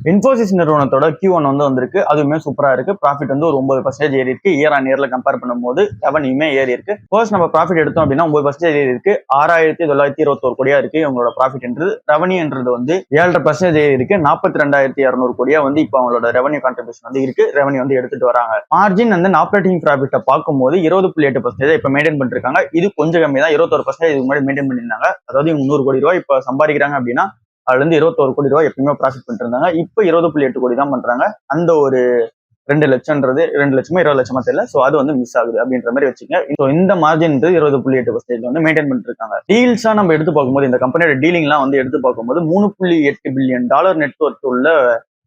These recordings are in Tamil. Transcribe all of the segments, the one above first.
இன்ஃபோசிஸ் நிறுவனத்தோட Q1 வந்து வந்திருக்கு. அதுவுமே சூப்பரா இருக்கு. ப்ராஃபிட் வந்து ஒரு 9% ஏறி இருக்கு. இயர் ஆன் இயர்ல கம்பேர் பண்ணும்போது ரெவன்யூமே ஏறி இருக்கு. ஃபர்ஸ்ட் நம்ம ப்ராஃபிட் எடுத்தோம் அப்படின்னா 9% ஏறி இருக்கு. 6,921 கோடியா இருக்கு இவங்களோட ப்ராஃபிட்ன்றது. ரெவன்யூன்றது வந்து 7.5% ஏறி இருக்கு. 42,200 கோடியா வந்து இப்போ அவங்களோட ரெவன்யூ கான்ட்ரிபியூஷன் வந்து இருக்கு. ரெவன்யூ வந்து எடுத்துட்டு வராங்க. மார்ஜின் வந்து ஆப்பரேட்டிங் ப்ராஃபிட்டை பார்க்கும்போது 20.8% இப்போ மெயின்டைன் பண்ணிருக்காங்க. இது கொஞ்சம் கம்மி தான். 21% இதுக்கு முன்னாடி மெயின்டைன் பண்ணியிருந்தாங்க. அதாவது 100 கோடி ரூபாய் இப்போ சம்பாதிக்கிறாங்க அப்படின்னா அதுல இருந்து 21 கோடி ரூபாய் எப்பயுமே ப்ராஃபிட் பண்ணிட்டு இருந்தாங்க. இப்போ 20.8 கோடி தான் பண்றாங்க. அந்த ஒரு 2 லட்சம்ன்றது 2 லட்சமா 20 லட்சமா தெரியல. சோ அது வந்து மிஸ் ஆகுது அப்படின்ற மாதிரி வச்சுங்க. ஸோ இந்த மார்ஜின் 20.8% வந்து மெயின்டைன் பண்ணிட்டு இருக்காங்க. டீல்ஸா நம்ம எடுத்து பார்க்கும்போது இந்த கம்பெனியோட டீலிங் எல்லாம் வந்து எடுத்து பார்க்கும்போது $3.8 பில்லியன் நெட் ஒர்த் உள்ள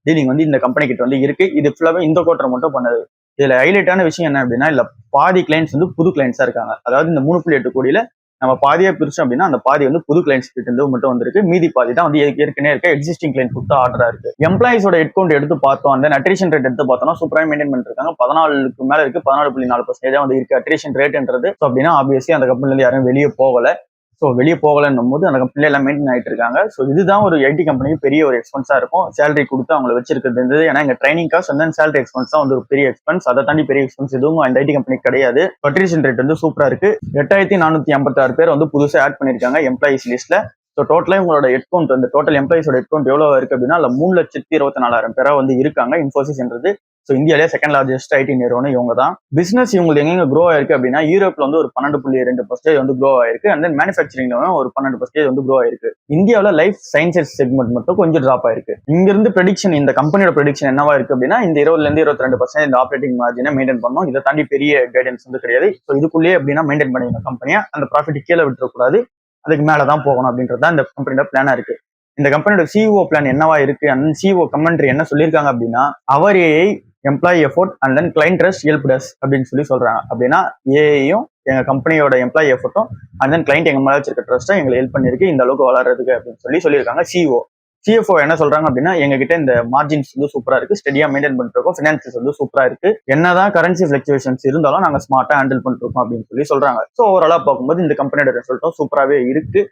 டீலிங் வந்து இந்த கம்பெனி கிட்ட வந்து இருக்கு. இது ஃபுல்லாவே இந்த குவார்டர் மட்டும் பண்ணது. இதுல ஹைலைட்டான விஷயம் என்ன அப்படின்னா இல்ல பாதி கிளைண்ட்ஸ் வந்து புது கிளைண்ட்ஸா இருக்காங்க. அதாவது இந்த 3.8 கோடியில நம்ம பாதியா பிரிச்சோம் அப்படின்னா அந்த பாதி வந்து புது கிளைண்ட்ஸ் கிட்ட இருந்து மட்டும் வந்திருக்கு. மீதி பாதி தான் வந்து ஏற்கனவே இருக்க எக்ஸிஸ்டிங் கிளைண்ட் கொடுத்த ஆர்டரா இருக்கு. எம்ப்ளாயிஸோட ஹெட் கவுண்ட் எடுத்து பார்த்தோம், அந்த அட்ரிஷன் ரேட் எடுத்து பார்த்தோம்னா சூப்பரா மெயின்டைன் பண்ணிட்டு இருக்காங்க. 14க்கு மேல இருக்கு. 14.4% வந்து இருக்கு அட்ரிஷன் ரேட்ன்றது. அப்படின்னா ஆப்வியஸ்லி அந்த கம்பெனில இருந்து யாரும் வெளியே போகல. ஸோ வெளியே போகலன்னும் போது அந்த கம்பெனில எல்லாம் மெயின்டைன் ஆகிட்டு இருக்காங்க. ஸோ இதுதான் ஒரு ஐடி கம்பெனிக்கு பெரிய ஒரு எக்ஸ்பென்ஸா இருக்கும். சேலரி கொடுத்து அவங்களை வச்சிருக்கிறது. ஏன்னா எங்க ட்ரைனிங் காஸ்ட் வந்து சேலரி எக்ஸ்பென்ஸ் தான் வந்து ஒரு பெரிய எக்ஸ்பென்ஸ். அதை தாண்டி பெரிய எக்ஸ்பென்ஸ் எதுவும் அந்த ஐடி கம்பெனிக்கு கிடையாது. அட்ரிஷன் ரேட் வந்து சூப்பரா இருக்கு. 8,456 பேர் வந்து புதுசாக ஆட் பண்ணிருக்காங்க எம்ப்ளாயிஸ் லிஸ்ட்ல. ஸோ டோட்டலா உங்களோட ஹெட் கவுண்ட் வந்து டோட்டல் எம்ப்ளாயிஸோட ஹெட் கவுண்ட் எவ்வளவு இருக்கு அப்படின்னா 3,24,000 பேரா வந்து இருக்காங்க. இன்ஃபோசிஸ்ன்றது ஸோ இந்தியாவிலே செகண்ட் லார்ஜஸ்ட் ஐடி நிறுவனம் இவங்க தான். பிசினஸ் இவங்களுக்கு எங்க க்ரோ ஆயிருக்கு அப்படின்னா யூரோப்ல வந்து ஒரு 12.2% வந்து க்ரோ ஆயிருக்கு. அண்ட் தென் மேனுஃபேக்சரிங்ல ஒரு 12% வந்து க்ரோ ஆயிருக்கு. இந்தியாவில் லைஃப் சயின்சஸ் செக்மெண்ட் மட்டும் கொஞ்சம் டிராப் ஆயிருக்கு. இங்க இருந்து ப்ரெடிக்ஷன் இந்த கம்பெனியோட ப்ரெடிக்ஷன் என்னவா இருக்கு அப்படின்னா இந்த 20-22% இந்த ஆப்ரேட்டிங் மார்ஜினை மெயின்டைன் பண்ணணும். இதை தாண்டி பெரிய கைடன்ஸ் வந்து கிடையாது. ஸோ இதுக்குள்ளேயே அப்படின்னா மெயின்டைன் பண்ணிக்கணும் கம்பெனியா. அந்த ப்ராஃபிட் கீழே விட்டுறக்கூடாது, அதுக்கு மேலதான் போகணும் அப்படின்றது தான் இந்த கம்பெனியோட பிளானா இருக்கு. இந்த கம்பெனியோட சிஇஓ பிளான் என்னவா இருக்கு, அந்த சிஇஓ கமெண்ட்ரி என்ன சொல்லியிருக்காங்க அப்படின்னா அவர் AI employee effort and then client trust help does அப்படின்னு சொல்றாங்க. அப்படின்னா ஏஐயும் எங்க கம்பெனியோட எம்ப்ளாயி எஃபோர்ட்டும் அண்ட் தென் கிளைண்ட் எங்க மேல வச்சிருக்க ட்ரஸ்ட்டும் எங்களை ஹெல்ப் பண்ணிருக்கு இந்த அளவுக்கு வளர்றதுக்கு அப்படின்னு சொல்லியிருக்காங்க சிஇஓ. சிஎஃப்ஓ என்ன சொல்றாங்க அப்படின்னா எங்க கிட்ட இந்த மார்ஜின்ஸ் வந்து சூப்பரா இருக்கு, ஸ்டெடியா மெயின்டைன் பண்ணிட்டு இருக்கோம், ஃபினான்சியல்ஸ் வந்து சூப்பரா இருக்கு, என்னதான் கரன்சி ஃபிளக்சுவேஷன்ஸ் இருந்தாலும் நாங்க ஸ்மார்ட்டா ஹேண்டில் பண்ணிட்டு இருக்கோம் அப்படின்னு சொல்றாங்க. ஸோ ஓவராலா பார்க்கும்போது இந்த கம்பெனியோட ரிசல்ட்டும் சூப்பராகவே இருக்கு.